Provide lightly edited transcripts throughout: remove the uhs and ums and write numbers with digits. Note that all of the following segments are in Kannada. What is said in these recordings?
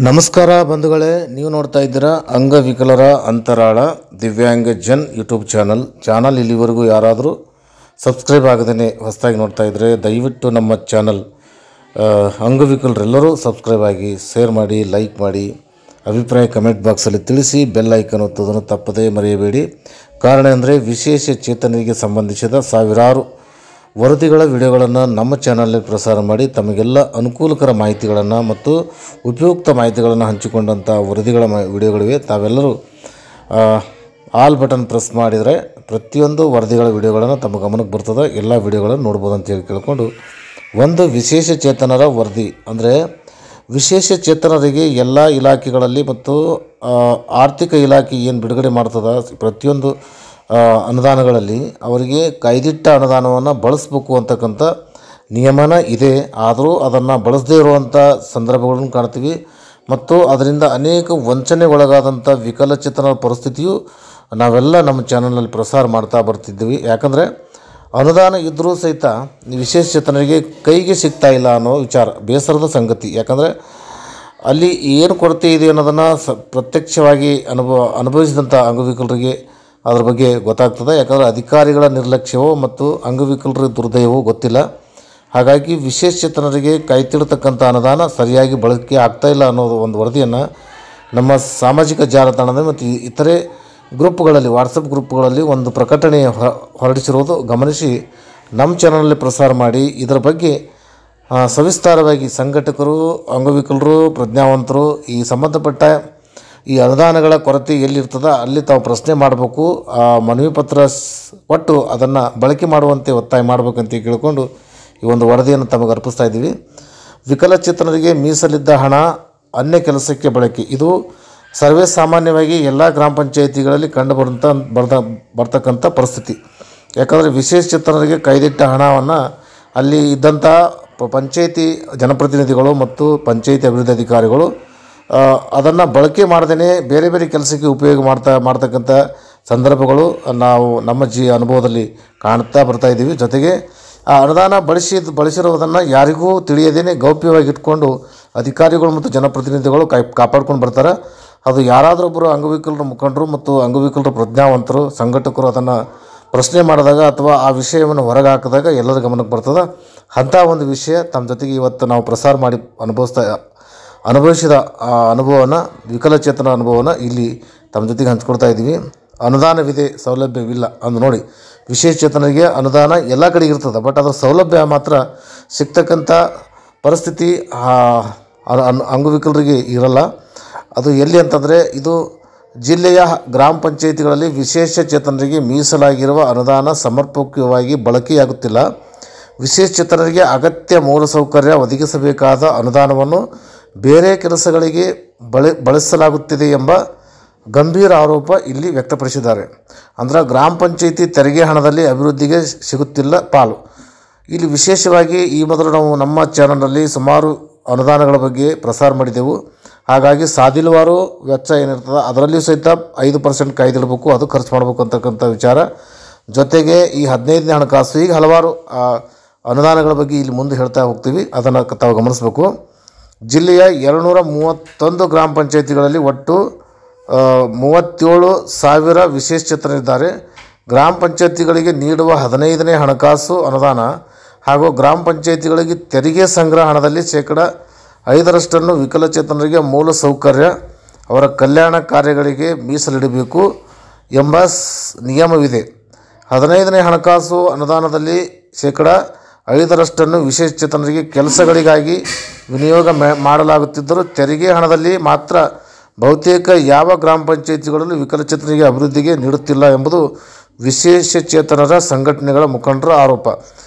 ನಮಸ್ಕಾರ ಬಂಧುಗಳೇ, ನೀವು ನೋಡ್ತಾ ಇದ್ದೀರಾ ಅಂಗವಿಕಲರ ಅಂತರಾಳ ದಿವ್ಯಾಂಗ ಜನ್ ಯೂಟ್ಯೂಬ್ ಚಾನಲ್. ಇಲ್ಲಿವರೆಗೂ ಯಾರಾದರೂ ಸಬ್ಸ್ಕ್ರೈಬ್ ಆಗದೇ ಹೊಸದಾಗಿ ನೋಡ್ತಾ ಇದ್ದರೆ ದಯವಿಟ್ಟು ನಮ್ಮ ಚಾನಲ್ ಅಂಗವಿಕಲರೆಲ್ಲರೂ ಸಬ್ಸ್ಕ್ರೈಬ್ ಆಗಿ, ಶೇರ್ ಮಾಡಿ, ಲೈಕ್ ಮಾಡಿ, ಅಭಿಪ್ರಾಯ ಕಮೆಂಟ್ ಬಾಕ್ಸಲ್ಲಿ ತಿಳಿಸಿ, ಬೆಲ್ ಐಕನ್ ಒತ್ತೋದನ್ನು ತಪ್ಪದೇ ಮರೆಯಬೇಡಿ. ಕಾರಣ ಅಂದರೆ ವಿಶೇಷ ಚೇತನರಿಗೆ ಸಂಬಂಧಿಸಿದ ಸಾವಿರಾರು ವರದಿಗಳ ವಿಡಿಯೋಗಳನ್ನು ನಮ್ಮ ಚಾನಲ್ನಲ್ಲಿ ಪ್ರಸಾರ ಮಾಡಿ ತಮಗೆಲ್ಲ ಅನುಕೂಲಕರ ಮಾಹಿತಿಗಳನ್ನು ಮತ್ತು ಉಪಯುಕ್ತ ಮಾಹಿತಿಗಳನ್ನು ಹಂಚಿಕೊಂಡಂಥ ವರದಿಗಳ ವಿಡಿಯೋಗಳಿವೆ. ತಾವೆಲ್ಲರೂ ಆಲ್ ಬಟನ್ ಪ್ರೆಸ್ ಮಾಡಿದರೆ ಪ್ರತಿಯೊಂದು ವರದಿಗಳ ವಿಡಿಯೋಗಳನ್ನು ತಮ್ಮ ಗಮನಕ್ಕೆ ಬರ್ತದೆ. ಎಲ್ಲ ವಿಡಿಯೋಗಳನ್ನು ನೋಡ್ಬೋದು ಅಂತೇಳಿ ಕೇಳಿಕೊಂಡು, ಒಂದು ವಿಶೇಷ ಚೇತನರ ವರದಿ ಅಂದರೆ ವಿಶೇಷ ಚೇತನರಿಗೆ ಎಲ್ಲ ಇಲಾಖೆಗಳಲ್ಲಿ ಮತ್ತು ಆರ್ಥಿಕ ಇಲಾಖೆ ಏನು ಬಿಡುಗಡೆ ಮಾಡ್ತದೆ ಪ್ರತಿಯೊಂದು ಅನುದಾನಗಳಲ್ಲಿ ಅವರಿಗೆ ಕಾಯ್ದಿಟ್ಟ ಅನುದಾನವನ್ನು ಬಳಸಬೇಕು ಅಂತಕ್ಕಂಥ ನಿಯಮನ ಇದೆ. ಆದರೂ ಅದನ್ನು ಬಳಸದೇ ಇರುವಂಥ ಸಂದರ್ಭಗಳನ್ನು ಕಾಣ್ತೀವಿ ಮತ್ತು ಅದರಿಂದ ಅನೇಕ ವಂಚನೆಗೊಳಗಾದಂಥ ವಿಕಲಚೇತನರ ಪರಿಸ್ಥಿತಿಯು ನಾವೆಲ್ಲ ನಮ್ಮ ಚಾನಲ್ನಲ್ಲಿ ಪ್ರಸಾರ ಮಾಡ್ತಾ ಬರ್ತಿದ್ದೀವಿ. ಯಾಕಂದರೆ ಅನುದಾನ ಇದ್ದರೂ ಸಹಿತ ವಿಶೇಷ ಚೇತನರಿಗೆ ಕೈಗೆ ಸಿಗ್ತಾ ಇಲ್ಲ ಅನ್ನೋ ವಿಚಾರ ಬೇಸರದ ಸಂಗತಿ. ಯಾಕಂದರೆ ಅಲ್ಲಿ ಏನು ಕೊರತೆ ಇದೆ ಅನ್ನೋದನ್ನು ಪ್ರತ್ಯಕ್ಷವಾಗಿ ಅನುಭವಿಸಿದಂಥ ಅಂಗವಿಕಲರಿಗೆ ಅದ್ರ ಬಗ್ಗೆ ಗೊತ್ತಾಗ್ತದೆ. ಯಾಕಂದರೆ ಅಧಿಕಾರಿಗಳ ನಿರ್ಲಕ್ಷ್ಯವೋ ಮತ್ತು ಅಂಗವಿಕಲರ ದುರ್ದಯವೋ ಗೊತ್ತಿಲ್ಲ. ಹಾಗಾಗಿ ವಿಶೇಷ ಚೇತನರಿಗೆ ಕಾಯ್ತಿಡ್ತಕ್ಕಂಥ ಅನುದಾನ ಸರಿಯಾಗಿ ಬಳಕೆ ಆಗ್ತಾಯಿಲ್ಲ ಅನ್ನೋದು ಒಂದು ವರದಿಯನ್ನು ನಮ್ಮ ಸಾಮಾಜಿಕ ಜಾಲತಾಣದ ಮತ್ತು ಇತರೆ ಗ್ರೂಪ್ಗಳಲ್ಲಿ, ವಾಟ್ಸಪ್ ಗ್ರೂಪ್ಗಳಲ್ಲಿ ಒಂದು ಪ್ರಕಟಣೆ ಹೊರಡಿಸಿರೋದು ಗಮನಿಸಿ ನಮ್ಮ ಚಾನಲಲ್ಲಿ ಪ್ರಸಾರ ಮಾಡಿ ಇದರ ಬಗ್ಗೆ ಸವಿಸ್ತಾರವಾಗಿ ಸಂಘಟಕರು, ಅಂಗವಿಕಲರು, ಪ್ರಜ್ಞಾವಂತರು ಈ ಸಂಬಂಧಪಟ್ಟ ಈ ಅನುದಾನಗಳ ಕೊರತೆ ಎಲ್ಲಿರ್ತದೆ ಅಲ್ಲಿ ತಾವು ಪ್ರಶ್ನೆ ಮಾಡಬೇಕು. ಆ ಮನವಿ ಪತ್ರ ಕೊಟ್ಟು ಅದನ್ನು ಬಳಕೆ ಮಾಡುವಂತೆ ಒತ್ತಾಯ ಮಾಡಬೇಕಂತ ಕೇಳಿಕೊಂಡು ಈ ಒಂದು ವರದಿಯನ್ನು ತಮಗೆ ಅರ್ಪಿಸ್ತಾ ಇದ್ದೀವಿ. ವಿಕಲಚೇತನರಿಗೆ ಮೀಸಲಿದ್ದ ಹಣ ಅನ್ಯ ಕೆಲಸಕ್ಕೆ ಬಳಕೆ, ಇದು ಸರ್ವೇ ಸಾಮಾನ್ಯವಾಗಿ ಎಲ್ಲ ಗ್ರಾಮ ಪಂಚಾಯಿತಿಗಳಲ್ಲಿ ಬರ್ತಕ್ಕಂಥ ಪರಿಸ್ಥಿತಿ. ಯಾಕಂದರೆ ವಿಶೇಷ ಚೇತನರಿಗೆ ಕಾಯ್ದಿಟ್ಟ ಹಣವನ್ನು ಅಲ್ಲಿ ಇದ್ದಂಥ ಪಂಚಾಯಿತಿ ಜನಪ್ರತಿನಿಧಿಗಳು ಮತ್ತು ಪಂಚಾಯಿತಿ ಅಭಿವೃದ್ಧಿ ಅಧಿಕಾರಿಗಳು ಅದನ್ನು ಬಳಕೆ ಮಾಡದೇ ಬೇರೆ ಬೇರೆ ಕೆಲಸಕ್ಕೆ ಉಪಯೋಗ ಮಾಡ್ತಕ್ಕಂಥ ಸಂದರ್ಭಗಳು ನಾವು ನಮ್ಮ ಅನುಭವದಲ್ಲಿ ಕಾಣ್ತಾ ಬರ್ತಾಯಿದ್ದೀವಿ. ಜೊತೆಗೆ ಆ ಅನುದಾನ ಬಳಸಿರುವುದನ್ನು ಯಾರಿಗೂ ತಿಳಿಯದೇ ಗೌಪ್ಯವಾಗಿ ಇಟ್ಕೊಂಡು ಅಧಿಕಾರಿಗಳು ಮತ್ತು ಜನಪ್ರತಿನಿಧಿಗಳು ಕಾಪಾಡ್ಕೊಂಡು ಬರ್ತಾರೆ. ಅದು ಯಾರಾದರೊಬ್ಬರು ಅಂಗವಿಕಲರ ಮುಖಂಡರು ಮತ್ತು ಅಂಗವಿಕಲರ ಪ್ರಜ್ಞಾವಂತರು, ಸಂಘಟಕರು ಅದನ್ನು ಪ್ರಶ್ನೆ ಮಾಡಿದಾಗ ಅಥವಾ ಆ ವಿಷಯವನ್ನು ಹೊರಗೆ ಹಾಕಿದಾಗ ಎಲ್ಲರ ಗಮನಕ್ಕೆ ಬರ್ತದೆ. ಅಂಥ ಒಂದು ವಿಷಯ ತಮ್ಮ ಜೊತೆಗೆ ಇವತ್ತು ನಾವು ಪ್ರಸಾರ ಮಾಡಿ ಅನುಭವಿಸಿದ ಆ ಅನುಭವನ, ವಿಕಲಚೇತನ ಅನುಭವನ ಇಲ್ಲಿ ತಮ್ಮ ಜೊತೆಗೆ ಹಂಚ್ಕೊಳ್ತಾ ಇದ್ದೀವಿ. ಅನುದಾನವಿದೆ, ಸೌಲಭ್ಯವಿಲ್ಲ ಅಂದು ನೋಡಿ. ವಿಶೇಷ ಚೇತನರಿಗೆ ಅನುದಾನ ಎಲ್ಲ ಕಡೆಗೆ ಇರ್ತದೆ, ಬಟ್ ಅದರ ಸೌಲಭ್ಯ ಮಾತ್ರ ಸಿಗ್ತಕ್ಕಂಥ ಪರಿಸ್ಥಿತಿ ಅಂಗವಿಕಲರಿಗೆ ಇರಲ್ಲ. ಅದು ಎಲ್ಲಿ ಅಂತಂದರೆ ಇದು ಜಿಲ್ಲೆಯ ಗ್ರಾಮ ಪಂಚಾಯಿತಿಗಳಲ್ಲಿ ವಿಶೇಷ ಚೇತನರಿಗೆ ಮೀಸಲಾಗಿರುವ ಅನುದಾನ ಸಮರ್ಪಕವಾಗಿ ಬಳಕೆಯಾಗುತ್ತಿಲ್ಲ. ವಿಶೇಷ ಚೇತನರಿಗೆ ಅಗತ್ಯ ಮೂಲಸೌಕರ್ಯ ಒದಗಿಸಬೇಕಾದ ಅನುದಾನವನ್ನು ಬೇರೆ ಕೆಲಸಗಳಿಗೆ ಬಳಸಲಾಗುತ್ತಿದೆ ಎಂಬ ಗಂಭೀರ ಆರೋಪ ಇಲ್ಲಿ ವ್ಯಕ್ತಪಡಿಸಿದ್ದಾರೆ. ಅಂದರೆ ಗ್ರಾಮ ಪಂಚಾಯಿತಿ ತೆರಿಗೆ ಹಣದಲ್ಲಿ ಅಭಿವೃದ್ಧಿಗೆ ಸಿಗುತ್ತಿಲ್ಲ ಪಾಲು. ಇಲ್ಲಿ ವಿಶೇಷವಾಗಿ ಈ ಮೊದಲು ನಾವು ನಮ್ಮ ಚಾನಲ್ನಲ್ಲಿ ಸುಮಾರು ಅನುದಾನಗಳ ಬಗ್ಗೆ ಪ್ರಸಾರ ಮಾಡಿದೆವು. ಹಾಗಾಗಿ ಸಾದಿಲುವಾರು ವೆಚ್ಚ ಏನಿರ್ತದೆ ಅದರಲ್ಲಿಯೂ ಸಹಿತ 5% ಕಾಯ್ದಿಡಬೇಕು, ಅದು ಖರ್ಚು ಮಾಡಬೇಕು ಅಂತಕ್ಕಂಥ ವಿಚಾರ. ಜೊತೆಗೆ ಈ 15ನೇ ಹಣಕಾಸು, ಈಗ ಹಲವಾರು ಅನುದಾನಗಳ ಬಗ್ಗೆ ಇಲ್ಲಿ ಮುಂದೆ ಹೇಳ್ತಾ ಹೋಗ್ತೀವಿ, ಅದನ್ನು ತಾವು ಗಮನಿಸಬೇಕು. ಜಿಲ್ಲೆಯ 231 ಗ್ರಾಮ ಪಂಚಾಯಿತಿಗಳಲ್ಲಿ ಒಟ್ಟು 37,000 ವಿಶೇಷ ಚೇತನರಿದ್ದಾರೆ. ಗ್ರಾಮ ಪಂಚಾಯಿತಿಗಳಿಗೆ ನೀಡುವ 15ನೇ ಹಣಕಾಸು ಅನುದಾನ ಹಾಗೂ ಗ್ರಾಮ ಪಂಚಾಯಿತಿಗಳಿಗೆ ತೆರಿಗೆ ಸಂಗ್ರಹ ಹಣದಲ್ಲಿ 5% ವಿಕಲಚೇತನರಿಗೆ ಮೂಲ ಸೌಕರ್ಯ, ಅವರ ಕಲ್ಯಾಣ ಕಾರ್ಯಗಳಿಗೆ ಮೀಸಲಿಡಬೇಕು ಎಂಬ ನಿಯಮವಿದೆ. 15ನೇ ಹಣಕಾಸು ಅನುದಾನದಲ್ಲಿ 5% ವಿಶೇಷ ಚೇತನರಿಗೆ ಕೆಲಸಗಳಿಗಾಗಿ ವಿನಿಯೋಗ ಮಾಡಲಾಗುತ್ತಿದ್ದರೂ ತೆರಿಗೆ ಹಣದಲ್ಲಿ ಮಾತ್ರ ಬಹುತೇಕ ಯಾವ ಗ್ರಾಮ ಪಂಚಾಯಿತಿಗಳಲ್ಲೂ ವಿಕಲಚೇತನರಿಗೆ ಅಭಿವೃದ್ಧಿಗೆ ನೀಡುತ್ತಿಲ್ಲ ಎಂಬುದು ವಿಶೇಷ ಚೇತನರ ಸಂಘಟನೆಗಳ ಮುಖಂಡರ ಆರೋಪ.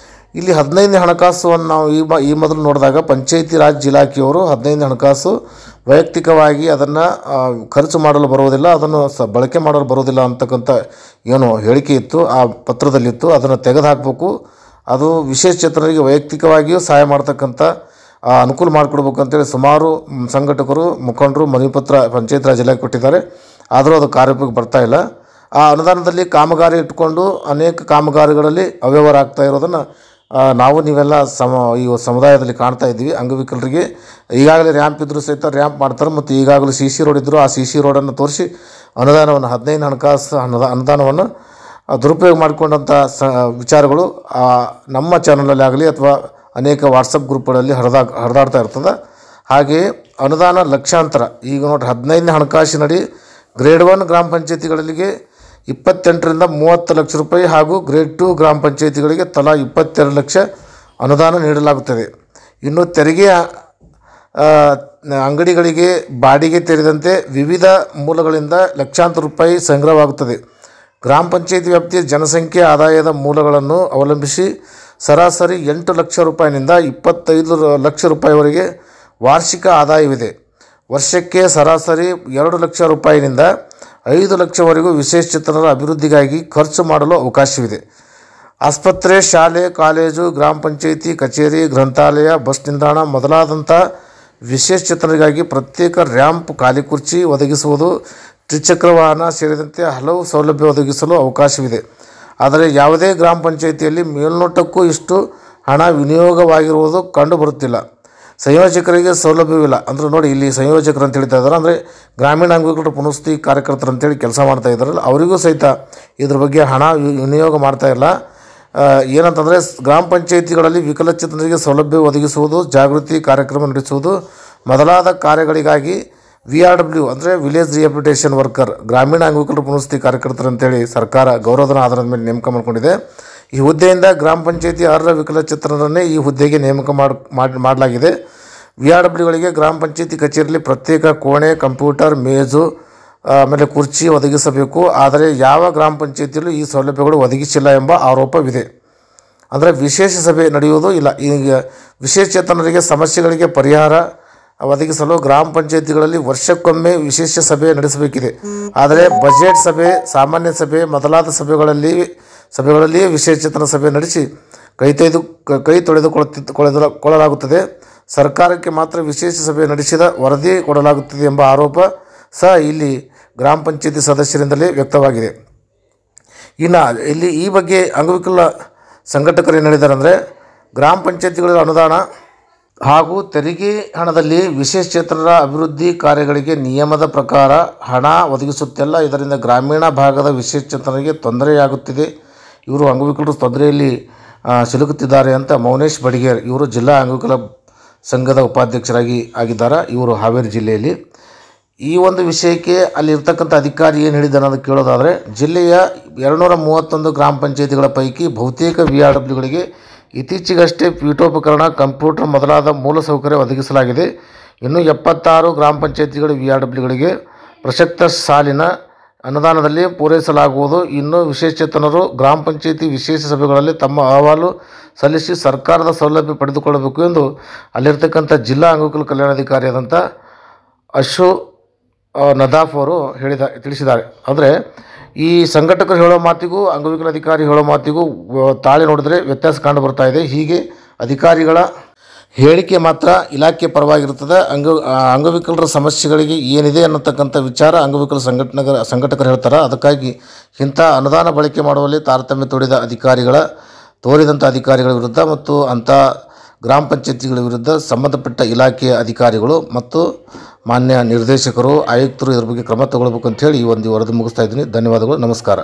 ಇಲ್ಲಿ 15ನೇ ಹಣಕಾಸುವನ್ನು ನಾವು ಈ ಮೊದಲು ನೋಡಿದಾಗ ಪಂಚಾಯಿತಿ ರಾಜ್ ಇಲಾಖೆಯವರು 15ನೇ ಹಣಕಾಸು ವೈಯಕ್ತಿಕವಾಗಿ ಅದನ್ನು ಖರ್ಚು ಮಾಡಲು ಬರುವುದಿಲ್ಲ, ಅದನ್ನು ಬಳಕೆ ಮಾಡಲು ಬರುವುದಿಲ್ಲ ಅಂತಕ್ಕಂಥ ಏನು ಹೇಳಿಕೆ ಇತ್ತು ಆ ಪತ್ರದಲ್ಲಿತ್ತು, ಅದನ್ನು ತೆಗೆದುಹಾಕಬೇಕು. ಅದು ವಿಶೇಷಚೇತನರಿಗೆ ವೈಯಕ್ತಿಕವಾಗಿಯೂ ಸಹಾಯ ಮಾಡ್ತಕ್ಕಂಥ ಅನುಕೂಲ ಮಾಡಿಕೊಡ್ಬೇಕು ಅಂತೇಳಿ ಸುಮಾರು ಸಂಘಟಕರು, ಮುಖಂಡರು ಮನವಿ ಪತ್ರ ಪಂಚಾಯತ್ ರಾಜ್ ಇಲಾಖೆ ಕೊಟ್ಟಿದ್ದಾರೆ. ಆದರೂ ಅದು ಕಾರ್ಯರೂಪಕ್ಕೆ ಬರ್ತಾಯಿಲ್ಲ. ಆ ಅನುದಾನದಲ್ಲಿ ಕಾಮಗಾರಿ ಇಟ್ಕೊಂಡು ಅನೇಕ ಕಾಮಗಾರಿಗಳಲ್ಲಿ ಅವ್ಯವಹಾರ ಆಗ್ತಾ ಇರೋದನ್ನು ನಾವು ನೀವೆಲ್ಲ ಈ ಸಮುದಾಯದಲ್ಲಿ ಕಾಣ್ತಾ ಇದ್ದೀವಿ. ಅಂಗವಿಕಲರಿಗೆ ಈಗಾಗಲೇ ರ್ಯಾಂಪ್ ಇದ್ದರೂ ಸಹಿತ ರ್ಯಾಂಪ್ ಮಾಡ್ತಾರೆ, ಮತ್ತು ಈಗಾಗಲೇ ಸಿ ಸಿ ರೋಡ್ ಇದ್ದರೂ ಆ ಸಿ ಸಿ ರೋಡನ್ನು ತೋರಿಸಿ ಅನುದಾನವನ್ನು 15 ಹಣಕಾಸು ಅನುದಾನವನ್ನು ದುರುಪಯೋಗ ಮಾಡಿಕೊಂಡಂಥ ವಿಚಾರಗಳು ನಮ್ಮ ಚಾನಲಲ್ಲಿ ಆಗಲಿ ಅಥವಾ ಅನೇಕ ವಾಟ್ಸಪ್ ಗ್ರೂಪ್ಗಳಲ್ಲಿ ಹರಿದಾಡ್ತಾ ಇರ್ತದೆ. ಹಾಗೆಯೇ ಅನುದಾನ ಲಕ್ಷಾಂತರ. ಈಗ ನೋಡಿ 15ನೇ ಹಣಕಾಸಿನಡಿ ಗ್ರೇಡ್ 1 ಗ್ರಾಮ ಪಂಚಾಯತಿಗಳಿಗೆ 28ರಿಂದ 30 ಲಕ್ಷ ರೂಪಾಯಿ ಹಾಗೂ ಗ್ರೇಡ್ 2 ಗ್ರಾಮ ಪಂಚಾಯತಿಗಳಿಗೆ ತಲಾ 22 ಲಕ್ಷ ಅನುದಾನ ನೀಡಲಾಗುತ್ತದೆ. ಇನ್ನು ತೆರಿಗೆ ಅಂಗಡಿಗಳಿಗೆ ಬಾಡಿಗೆ ಸೇರಿದಂತೆ ವಿವಿಧ ಮೂಲಗಳಿಂದ ಲಕ್ಷಾಂತರ ರೂಪಾಯಿ ಸಂಗ್ರಹವಾಗುತ್ತದೆ. ಗ್ರಾಮ ಪಂಚಾಯತಿ ವ್ಯಾಪ್ತಿಯ ಜನಸಂಖ್ಯೆ ಆದಾಯದ ಮೂಲಗಳನ್ನು ಅವಲಂಬಿಸಿ ಸರಾಸರಿ 8 ಲಕ್ಷ ರೂಪಾಯಿನಿಂದ 25 ಲಕ್ಷ ರೂಪಾಯಿವರೆಗೆ ವಾರ್ಷಿಕ ಆದಾಯವಿದೆ. ವರ್ಷಕ್ಕೆ ಸರಾಸರಿ 2 ಲಕ್ಷ ರೂಪಾಯಿನಿಂದ 5 ಲಕ್ಷವರೆಗೂ ವಿಶೇಷಚೇತನರ ಅಭಿವೃದ್ಧಿಗಾಗಿ ಖರ್ಚು ಮಾಡಲು ಅವಕಾಶವಿದೆ. ಆಸ್ಪತ್ರೆ, ಶಾಲೆ, ಕಾಲೇಜು, ಗ್ರಾಮ ಪಂಚಾಯಿತಿ ಕಚೇರಿ, ಗ್ರಂಥಾಲಯ, ಬಸ್ ನಿಲ್ದಾಣ ಮೊದಲಾದಂಥ ವಿಶೇಷಚೇತನರಿಗಾಗಿ ಪ್ರತ್ಯೇಕ ರ್ಯಾಂಪ್, ಖಾಲಿ ಕುರ್ಚಿ ಒದಗಿಸುವುದು, ತ್ರಿಚಕ್ರ ವಾಹನ ಸೇರಿದಂತೆ ಹಲವು ಸೌಲಭ್ಯ ಒದಗಿಸಲು ಅವಕಾಶವಿದೆ. ಆದರೆ ಯಾವುದೇ ಗ್ರಾಮ ಪಂಚಾಯಿತಿಯಲ್ಲಿ ಮೇಲ್ನೋಟಕ್ಕೂ ಇಷ್ಟು ಹಣ ವಿನಿಯೋಗವಾಗಿರುವುದು ಕಂಡುಬರುತ್ತಿಲ್ಲ. ಸಂಯೋಜಕರಿಗೆ ಸೌಲಭ್ಯವಿಲ್ಲ. ಅಂದರೆ ನೋಡಿ, ಇಲ್ಲಿ ಸಂಯೋಜಕರು ಅಂತ ಹೇಳ್ತಾ ಇದ್ದಾರೆ, ಅಂದರೆ ಗ್ರಾಮೀಣ ಅಂಗವಿಕಲರ ಪುನಸ್ತಿ ಕಾರ್ಯಕರ್ತರು ಅಂತೇಳಿ ಕೆಲಸ ಮಾಡ್ತಾ ಇದ್ದಾರಲ್ಲ, ಅವರಿಗೂ ಸಹಿತ ಇದ್ರ ಬಗ್ಗೆ ಹಣ ವಿನಿಯೋಗ ಮಾಡ್ತಾ ಇಲ್ಲ. ಏನಂತಂದರೆ ಗ್ರಾಮ ಪಂಚಾಯಿತಿಗಳಲ್ಲಿ ವಿಕಲಚೇತನರಿಗೆ ಸೌಲಭ್ಯ ಒದಗಿಸುವುದು, ಜಾಗೃತಿ ಕಾರ್ಯಕ್ರಮ ನಡೆಸುವುದು ಮೊದಲಾದ ಕಾರ್ಯಗಳಿಗಾಗಿ VRW ಅಂದರೆ ವಿಲೇಜ್ ರಿಹ್ಯಾಬಿಲಿಟೇಷನ್ ವರ್ಕರ್, ಗ್ರಾಮೀಣ ಅಂಗವಿಕಲರ ಪುನಸ್ತಿ ಕಾರ್ಯಕರ್ತರು ಅಂತೇಳಿ ಸರ್ಕಾರ ಗೌರವಧನ ಆಧಾರದ ಮೇಲೆ ನೇಮಕ ಮಾಡಿಕೊಂಡಿದೆ. ಈ ಹುದ್ದೆಯಿಂದ ಗ್ರಾಮ ಪಂಚಾಯಿತಿ ಅರ್ಹ ವಿಕಲಚೇತನರನ್ನೇ ಈ ಹುದ್ದೆಗೆ ನೇಮಕ ಮಾಡಲಾಗಿದೆ. VRWಗಳಿಗೆ ಗ್ರಾಮ ಪಂಚಾಯಿತಿ ಕಚೇರಿಯಲ್ಲಿ ಪ್ರತ್ಯೇಕ ಕೋಣೆ, ಕಂಪ್ಯೂಟರ್, ಮೇಜು, ಆಮೇಲೆ ಕುರ್ಚಿ ಒದಗಿಸಬೇಕು. ಆದರೆ ಯಾವ ಗ್ರಾಮ ಪಂಚಾಯಿತಿಯಲ್ಲೂ ಈ ಸೌಲಭ್ಯಗಳು ಒದಗಿಸಿಲ್ಲ ಎಂಬ ಆರೋಪವಿದೆ. ಅಂದರೆ ವಿಶೇಷ ಸಭೆ ನಡೆಯುವುದು ಇಲ್ಲ. ಈಗ ವಿಶೇಷಚೇತನರಿಗೆ ಸಮಸ್ಯೆಗಳಿಗೆ ಪರಿಹಾರ ಒದಗಿಸಲು ಗ್ರಾಮ ಪಂಚಾಯಿತಿಗಳಲ್ಲಿ ವರ್ಷಕ್ಕೊಮ್ಮೆ ವಿಶೇಷ ಸಭೆ ನಡೆಸಬೇಕಿದೆ. ಆದರೆ ಬಜೆಟ್ ಸಭೆ, ಸಾಮಾನ್ಯ ಸಭೆ ಮೊದಲಾದ ಸಭೆಗಳಲ್ಲಿಯೇ ವಿಶೇಷಚೇತನ ಸಭೆ ನಡೆಸಿ ಕೈ ತೊಳೆದುಕೊಳ್ಳಲಾಗುತ್ತದೆ. ಸರ್ಕಾರಕ್ಕೆ ಮಾತ್ರ ವಿಶೇಷ ಸಭೆ ನಡೆಸಿದ ವರದಿ ಕೊಡಲಾಗುತ್ತದೆ ಎಂಬ ಆರೋಪ ಸಹ ಇಲ್ಲಿ ಗ್ರಾಮ ಪಂಚಾಯಿತಿ ಸದಸ್ಯರಿಂದಲೇ ವ್ಯಕ್ತವಾಗಿದೆ. ಇನ್ನು ಇಲ್ಲಿ ಈ ಬಗ್ಗೆ ಅಂಗವಿಕಲ ಸಂಘಟಕರು ಏನು ಹೇಳಿದ್ದಾರೆ ಅಂದರೆ, ಗ್ರಾಮ ಪಂಚಾಯಿತಿಗಳ ಅನುದಾನ ಹಾಗೂ ತೆರಿಗೆ ಹಣದಲ್ಲಿ ವಿಶೇಷಚೇತನರ ಅಭಿವೃದ್ಧಿ ಕಾರ್ಯಗಳಿಗೆ ನಿಯಮದ ಪ್ರಕಾರ ಹಣ ಒದಗಿಸುತ್ತಿಲ್ಲ. ಇದರಿಂದ ಗ್ರಾಮೀಣ ಭಾಗದ ವಿಶೇಷಚೇತನರಿಗೆ ತೊಂದರೆಯಾಗುತ್ತಿದೆ. ಇವರು ಅಂಗವಿಕಲರು ತೊಂದರೆಯಲ್ಲಿ ಸಿಲುಕುತ್ತಿದ್ದಾರೆ ಅಂತ ಮೌನೇಶ್ ಬಡಿಗೇರ್, ಇವರು ಜಿಲ್ಲಾ ಅಂಗವಿಕಲ ಸಂಘದ ಉಪಾಧ್ಯಕ್ಷರಾಗಿ ಆಗಿದ್ದಾರೆ. ಇವರು ಹಾವೇರಿ ಜಿಲ್ಲೆಯಲ್ಲಿ. ಈ ಒಂದು ವಿಷಯಕ್ಕೆ ಅಲ್ಲಿರ್ತಕ್ಕಂಥ ಅಧಿಕಾರಿ ಏನು ಹೇಳಿದ್ದಾನೆ ಅನ್ನೋದು ಕೇಳೋದಾದರೆ, ಜಿಲ್ಲೆಯ 231 ಗ್ರಾಮ ಪಂಚಾಯಿತಿಗಳ ಪೈಕಿ ಬಹುತೇಕ VRWಗಳಿಗೆ ಇತ್ತೀಚೆಗಷ್ಟೇ ಪೀಠೋಪಕರಣ, ಕಂಪ್ಯೂಟರ್ ಮೊದಲಾದ ಮೂಲಸೌಕರ್ಯ ಒದಗಿಸಲಾಗಿದೆ. ಇನ್ನು 76 ಗ್ರಾಮ ಪಂಚಾಯಿತಿಗಳು VRWಗಳಿಗೆ ಪ್ರಸಕ್ತ ಸಾಲಿನ ಅನುದಾನದಲ್ಲಿ ಪೂರೈಸಲಾಗುವುದು. ಇನ್ನು ವಿಶೇಷಚೇತನರು ಗ್ರಾಮ ಪಂಚಾಯಿತಿ ವಿಶೇಷ ಸಭೆಗಳಲ್ಲಿ ತಮ್ಮ ಅಹವಾಲು ಸಲ್ಲಿಸಿ ಸರ್ಕಾರದ ಸೌಲಭ್ಯ ಪಡೆದುಕೊಳ್ಳಬೇಕು ಎಂದು ಅಲ್ಲಿರ್ತಕ್ಕಂಥ ಜಿಲ್ಲಾ ಅಂಗವಿಕಲ ಕಲ್ಯಾಣಾಧಿಕಾರಿಯಾದಂಥ ಅಶು ನದಾಫ್ ಅವರು ತಿಳಿಸಿದ್ದಾರೆ. ಅಂದರೆ ಈ ಸಂಘಟಕರು ಹೇಳೋ ಮಾತಿಗೂ ಅಂಗವಿಕಲ ಅಧಿಕಾರಿ ಹೇಳೋ ಮಾತಿಗೂ ತಾಳೆ ನೋಡಿದ್ರೆ ವ್ಯತ್ಯಾಸ ಕಂಡು ಬರ್ತಾ ಇದೆ. ಹೀಗೆ ಅಧಿಕಾರಿಗಳ ಹೇಳಿಕೆ ಮಾತ್ರ ಇಲಾಖೆ ಪರವಾಗಿರುತ್ತದೆ. ಅಂಗವಿಕಲರ ಸಮಸ್ಯೆಗಳಿಗೆ ಏನಿದೆ ಅನ್ನತಕ್ಕಂಥ ವಿಚಾರ ಅಂಗವಿಕಲ ಸಂಘಟಕರು ಹೇಳ್ತಾರೆ. ಅದಕ್ಕಾಗಿ ಇಂಥ ಅನುದಾನ ಬಳಕೆ ಮಾಡುವಲ್ಲಿ ತಾರತಮ್ಯ ತೋರಿದಂಥ ಅಧಿಕಾರಿಗಳ ವಿರುದ್ಧ ಮತ್ತು ಅಂಥ ಗ್ರಾಮ ಪಂಚಾಯಿತಿಗಳ ವಿರುದ್ಧ ಸಂಬಂಧಪಟ್ಟ ಇಲಾಖೆಯ ಅಧಿಕಾರಿಗಳು ಮತ್ತು ಮಾನ್ಯ ನಿರ್ದೇಶಕರು, ಆಯುಕ್ತರು ಇದರ ಬಗ್ಗೆ ಕ್ರಮ ತಗೊಳ್ಬೇಕು ಅಂತ ಹೇಳಿ ಈ ಒಂದು ವರದಿ ಮುಗಿಸ್ತಾ ಇದ್ದೀನಿ. ಧನ್ಯವಾದಗಳು. ನಮಸ್ಕಾರ.